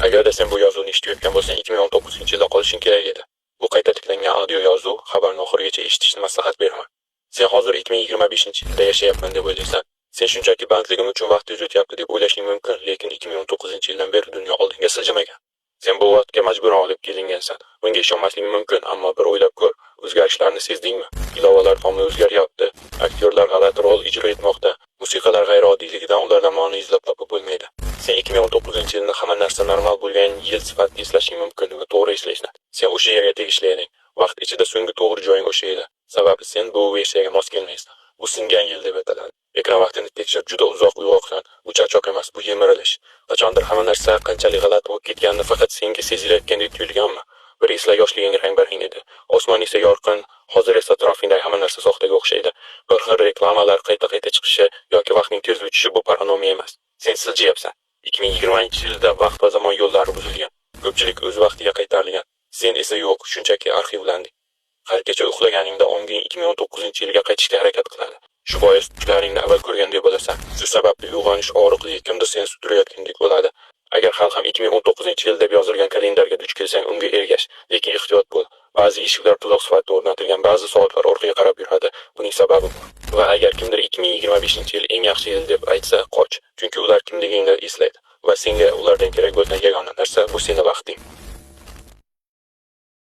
Agarda sen bu yozuvni eshitayotgan bo'lsang, 2019-yilda qolishing kerak edi. Bu qayta tiklangan audio yozuv xabarni oxirigacha eshitishni maslahat beraman. Sen hozir 2025-yilda yashayapman deb o'ylaysan. Sen shunchaki bandligim uchun vaqt o'tyapti deb o'ylashing mumkin, lekin 2019-yildan beri dunyo oldinga siljamagan. Sen bu vaqtga majburan olib kelingansan. Bunga ishonmasliging mumkin, ammo bir o'ylab ko'r. O'zgarishlarni sezdingmi? Ilovalar tomli o'zgaryapti. Aktyorlar g'alati rol ijro etmoqda. Musiqalar g'ayriodiyligidan ulardan ma'no izlab topib bo'lmaydi. Sen 2019-yilni hamma narsa normal bo'lgan yil sifatida eslashing mumkin va to'g'ri eslaysan. Sen o'sha yerga tegishli eding. Vaqt ichida so'nggi to'g'ri joying o'sha edi. Sababi sen bu versiyaga mos kelmaysan. Bu singan yil deb ataladi. Ekran vaqtini tekshirib juda uzoq uyg'oqsan. Bu charchoq emas, bu yemirilish. Qachondir hamma narsa qanchalik g'alati bo'lib ketganini faqat senga sezilayotgandek tuyulganmi? Bir esla yoshliging rang-barang edi. Osmon esa yorqin, hozir esa atrofingdagi hamma narsa soxtaga o'xshaydi. Bir xil reklamalar qayta-qayta chiqishi yoki vaqtning tez o'tishi bu paranomiya emas. Sen siljiyapsan. 2020-yilda vaqt va zamon yo'llari buzilgan. Ko'pchilik o'z vaqtiga qaytarilgan. Sen esa yo'q, shunchaki arxivlanding. Har kecha uxlaganingda onging 2019-yilga qaytishga harakat qiladi. Shu bois tushlaringni avval ko'rgandek bo'lasan. Shu sababli uyg'onish og'riqli, kimdir seni sudrayotgandek bo'ladi. Agar hali ham 2019-yil deb yozilgan kalendarga duch kelsang, unga ergash, lekin ehtiyot bo'l. Ba'zi eshiklar tuzoq sifatida o'rnatilgan, ba'zi soatlar orqaga qarab yuradi. Buning sababi bor. Va agar kimdir 2025-yil eng yaxshi yil deb aytsa, qoch, chunki ular kimligingni eslaydi va senga ulardan kerak bo'lgan yagona narsa bu seni vaqting.